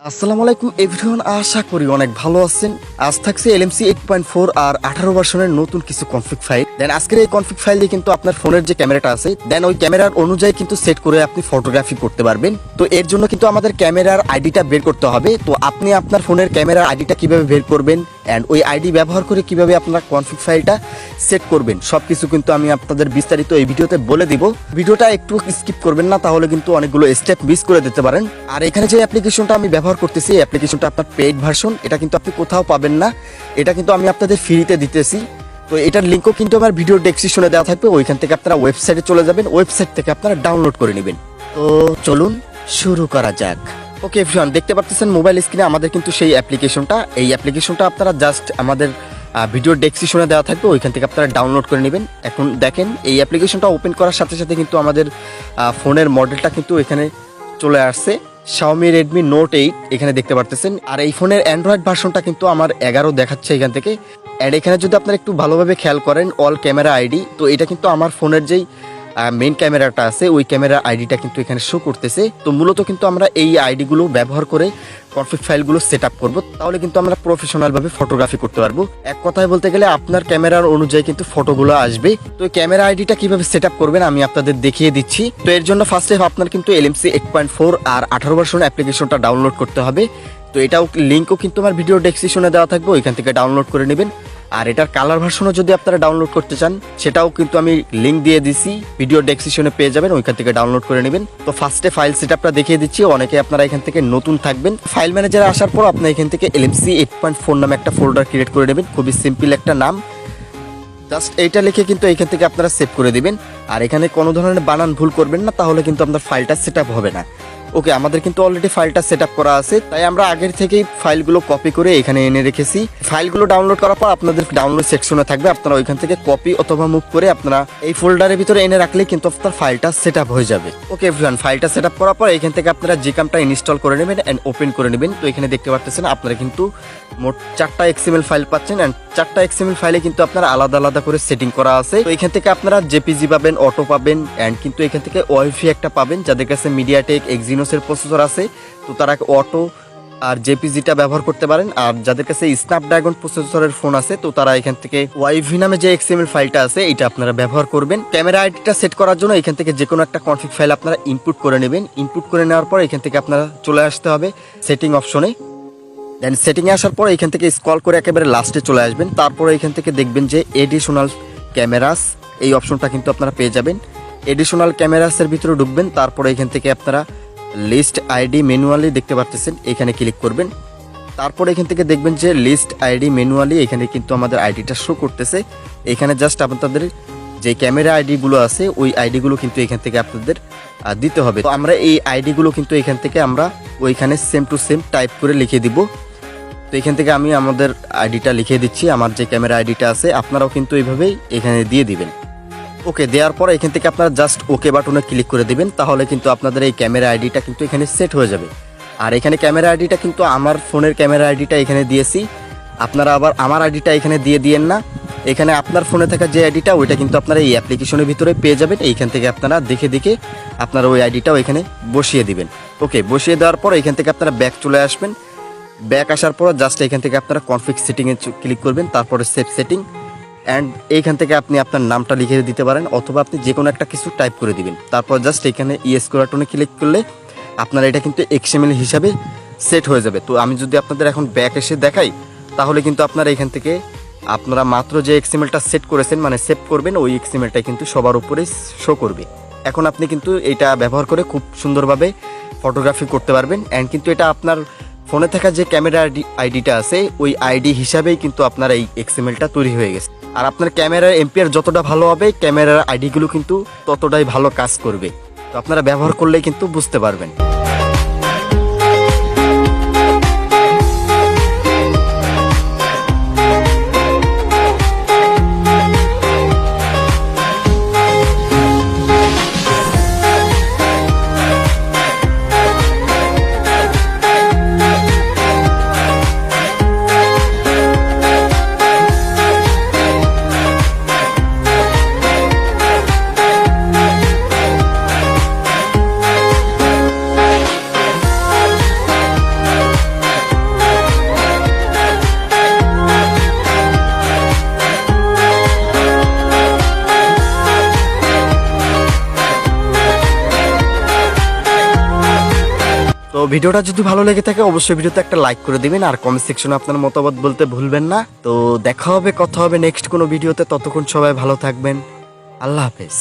আসসালামু আলাইকুম এভরিওয়ান, আশা করি অনেক ভালো আছেন। আজ থাকছে LMC 8.4 আর 18 ভার্সনের নতুন কিছু কনফিগ ফাইল। দেন আজকের এই কনফিগ ফাইল দিয়ে কিন্তু আপনার ফোনের যে ক্যামেরাটা আছে দেন ওই ক্যামেরার অনুযায়ী কিন্তু সেট করে আপনি ফটোগ্রাফি করতে পারবেন। তো এর জন্য কিন্তু আমাদের ক্যামেরার আইডিটা বের করতে হবে। তো আপনি আপনার ফোনের ক্যামেরার আইডিটা কিভাবে বের করবেন এন্ড ওই আইডি ব্যবহার করে কিভাবে আপনার কনফিগ ফাইলটা সেট করবেন সবকিছু কিন্তু আমি আপনাদের বিস্তারিত এই ভিডিওতে বলে দিব। ভিডিওটা একটু স্কিপ করবেন না, তাহলে কিন্তু অনেকগুলো স্টেপ মিস করে দিতে পারেন। আর এখানে যে অ্যাপ্লিকেশনটা আমি ব্যবহার করতেছি এই অ্যাপ্লিকেশনটা আপনার পেইড ভার্সন, এটা কিন্তু আপনি কোথাও পাবেন না, এটা কিন্তু আমি আপনাদের ফ্রিতে দিতেছি। তো এটার লিঙ্কও কিন্তু আমার ভিডিও ডেসক্রিপশনে দেওয়া থাকবে, ওইখান থেকে আপনারা ওয়েবসাইটে চলে যাবেন, ওয়েবসাইট থেকে আপনারা ডাউনলোড করে নেবেন। তো চলুন শুরু করা যাক। ওকে এভরিওয়ান, দেখতে পাচ্ছেন মোবাইল স্ক্রিনে আমাদের কিন্তু সেই অ্যাপ্লিকেশনটা, এই অ্যাপ্লিকেশনটা আপনারা জাস্ট আমাদের ভিডিও ডেসক্রিপশনে দেওয়া থাকবে, ওইখান থেকে আপনারা ডাউনলোড করে নেবেন। এখন দেখেন এই অ্যাপ্লিকেশনটা ওপেন করার সাথে সাথে কিন্তু আমাদের ফোনের মডেলটা কিন্তু এখানে চলে আসছে, Xiaomi Redmi Note 8 এখানে দেখতে পারতেছেন। আর এই ফোনের অ্যান্ড্রয়েড ভার্সনটা কিন্তু আমার 11 দেখাচ্ছে এখান থেকে। অ্যান্ড এখানে যদি আপনারা একটু ভালোভাবে খেয়াল করেন অল ক্যামেরা আইডি, তো এটা কিন্তু আমার ফোনের যেই মেইন ক্যামেরাটা আছে ওই ক্যামেরা আইডিটা কিন্তু এখানে শো করতেছে। তো মূলত কিন্তু আমরা এই আইডিগুলো ব্যবহার করে কনফিগ ফাইলগুলো সেট আপ করবো, তাহলে কিন্তু আমরা প্রফেশনাল ভাবে ফটোগ্রাফি করতে পারবো। এক কথায় বলতে গেলে আপনার ক্যামেরার অনুযায়ী কিন্তু ফটোগুলো আসবে। তো ক্যামেরা আইডিটা কিভাবে সেট আপ করবেন আমি আপনাদের দেখিয়ে দিচ্ছি। তো এর জন্য ফার্স্টে আপনার কিন্তু LMC 8.4 আর 18 ভার্সন অ্যাপ্লিকেশনটা ডাউনলোড করতে হবে। তো এটাও লিঙ্কও কিন্তু আমার ভিডিও ডেসক্রিপশনে দেওয়া থাকবে, ওইখান থেকে ডাউনলোড করে নেবেন। আর এটার কালার ভার্সনও যদি আপনারা ডাউনলোড করতে চান সেটাও কিন্তু আমি লিঙ্ক দিয়ে দিছি, ভিডিও ডেসক্রিপশনে পেয়ে যাবেন, ওইখান থেকে ডাউনলোড করে নেবেন। তো ফার্স্টে ফাইল সেটআপটা দেখিয়ে দিচ্ছি, অনেকে আপনারা এখান থেকে নতুন থাকবেন। ফাইল ম্যানেজারে আসার পর আপনি এখান থেকে LMC 8.4 নামে একটা ফোল্ডার ক্রিয়েট করে নেবেন, খুবই সিম্পল একটা নাম, জাস্ট এইটা লিখে কিন্তু এখান থেকে আপনারা সেভ করে দিবেন। আর এখানে কোনো ধরনের বানান ভুল করবেন না, তাহলে কিন্তু আপনার ফাইলটা সেটআপ হবে না। ওকে, আমাদের কিন্তু অলরেডি ফাইলটা সেটআপ করা আছে, তাই আমরা আগের থেকেই ফাইলগুলো কপি করে এখানে এনে রেখেছি। ফাইলগুলো ডাউনলোড করার পর আপনাদের ডাউনলোড সেকশনে থাকবে, আপনারা ওইখান থেকে কপি অথবা মুভ করে আপনারা এই ফোল্ডারের ভিতরে এনে রাখলে কিন্তু আপনার ফাইলটা সেটআপ হয়ে যাবে। ওকে এভরিওয়ান, ফাইলটা সেটআপ করার পর এখান থেকে আপনারা জিকামটা ইনস্টল করে নেবেন এন্ড ওপেন করে নেবেন। তো এখানে দেখতে পাচ্ছেন আপনারা কিন্তু মোট 4টা XML ফাইল পাচ্ছেন এন্ড 4টা XML ফাইলে কিন্তু আপনারা আলাদা আলাদা করে সেটিং করা আছে। তো এখান থেকে আপনারা JPG পাবেন, অটো পাবেন এন্ড কিন্তু এখান থেকে ওয়াইফাই একটা পাবেন। যাদের কাছে মিডিয়াটেক এক্সিনোসের প্রসেসর আছে তো তারা অটো আর জেপিজিটা ব্যবহার করতে পারেন। আর যাদের কাছে স্ন্যাপড্রাগন প্রসেসরের ফোন আছে তো তারা এখান থেকে ওয়াইভি নামে যে XML ফাইলটা আছে এটা আপনারা ব্যবহার করবেন। ক্যামেরা আইডিটা সেট করার জন্য এখান থেকে যে কোনো একটা কনফিগ ফাইল আপনারা ইনপুট করে নেবেন। ইনপুট করে নেওয়ার পর এখান থেকে আপনারা চলে আসতে হবে সেটিং অপশনে। দেন সেটিংয়ে আসার পর এখান থেকে স্ক্রল করে একেবারে লাস্টে চলে আসবেন। তারপরে এখান থেকে দেখবেন যে এডিশনাল ক্যামেরাস, এই অপশনটা কিন্তু আপনারা পেয়ে যাবেন। এডিশনাল ক্যামেরাসের ভিতরে ঢুকবেন, তারপরে এখান থেকে আপনারা লিস্ট আইডি ম্যানুয়ালি দেখতে পাচ্ছেন, এখানে ক্লিক করবেন। তারপর এখান থেকে দেখবেন যে লিস্ট আইডি ম্যানুয়ালি, এখানে কিন্তু আমাদের আইডিটা শো করতেছে। এখানে জাস্ট আপনাদের যে ক্যামেরা আইডিগুলো আছে ওই আইডিগুলো কিন্তু এখান থেকে আপনাদের দিতে হবে। তো আমরা এই আইডিগুলো কিন্তু এখান থেকে আমরা ওইখানে সেম টু সেম টাইপ করে লিখে দিব। তো এখান থেকে আমি আমাদের আইডিটা লিখে দিচ্ছি, আমার যে ক্যামেরা আইডিটা আছে আপনারাও কিন্তু এইভাবেই এখানে দিয়ে দিবেন। ওকে দেওয়ার পর এখান থেকে আপনারা জাস্ট ওকে বাটনে ক্লিক করে দিবেন, তাহলে কিন্তু আপনাদের এই ক্যামেরা আইডিটা কিন্তু এখানে সেট হয়ে যাবে। আর এখানে ক্যামেরা আইডিটা কিন্তু আমার ফোনের ক্যামেরা আইডিটা এখানে দিয়েছি, আপনারা আবার আমার আইডিটা এখানে দিয়ে দিয়েন না। এখানে আপনার ফোনে থাকা যে আইডিটা ওইটা কিন্তু আপনারা এই অ্যাপ্লিকেশনের ভিতরে পেয়ে যাবেন। এইখান থেকে আপনারা দেখে দেখে আপনারা ওই আইডিটাও এখানে বসিয়ে দিবেন। ওকে, বসিয়ে দেওয়ার পর এখান থেকে আপনারা ব্যাক চলে আসবেন। ব্যাক আসার পর জাস্ট এখান থেকে আপনারা কনফিগ সেটিংয়ে ক্লিক করবেন, তারপরে সেভ সেটিং অ্যান্ড এইখান থেকে আপনি আপনার নামটা লিখে দিতে পারেন অথবা আপনি যে কোনো একটা কিছু টাইপ করে দিবেন। তারপর জাস্ট এখানে ইয়েস বাটনে ক্লিক করলে আপনার এটা কিন্তু XML হিসাবে সেট হয়ে যাবে। তো আমি যদি আপনাদের এখন ব্যাক এসে দেখাই তাহলে কিন্তু আপনারা এখান থেকে আপনারা মাত্র যে XMLটা সেট করেছেন মানে সেভ করবেন ওই XMLটাই কিন্তু সবার উপরে শো করবে। এখন আপনি কিন্তু এটা ব্যবহার করে খুব সুন্দরভাবে ফটোগ্রাফি করতে পারবেন অ্যান্ড কিন্তু এটা আপনার ফোনে থাকা যে ক্যামেরা আইডিটা আছে ওই আইডি হিসাবেই কিন্তু আপনার এই XMLটা তৈরি হয়ে গেছে। আর আপনার ক্যামেরার এমপিআর যতটা ভালো হবে ক্যামেরার আইডিগুলো কিন্তু ততটাই ভালো কাজ করবে। তো আপনারা ব্যবহার করলেই কিন্তু বুঝতে পারবেন। তো ভিডিওটা যদি ভালো লেগে থাকে অবশ্যই ভিডিওতে একটা লাইক করে দিবেন আর কমেন্ট সেকশনে আপনার মতামত বলতে ভুলবেন না। তো দেখা হবে, কথা হবে নেক্সট কোনো ভিডিওতে। ততক্ষণ সবাই ভালো থাকবেন। আল্লাহ হাফেজ।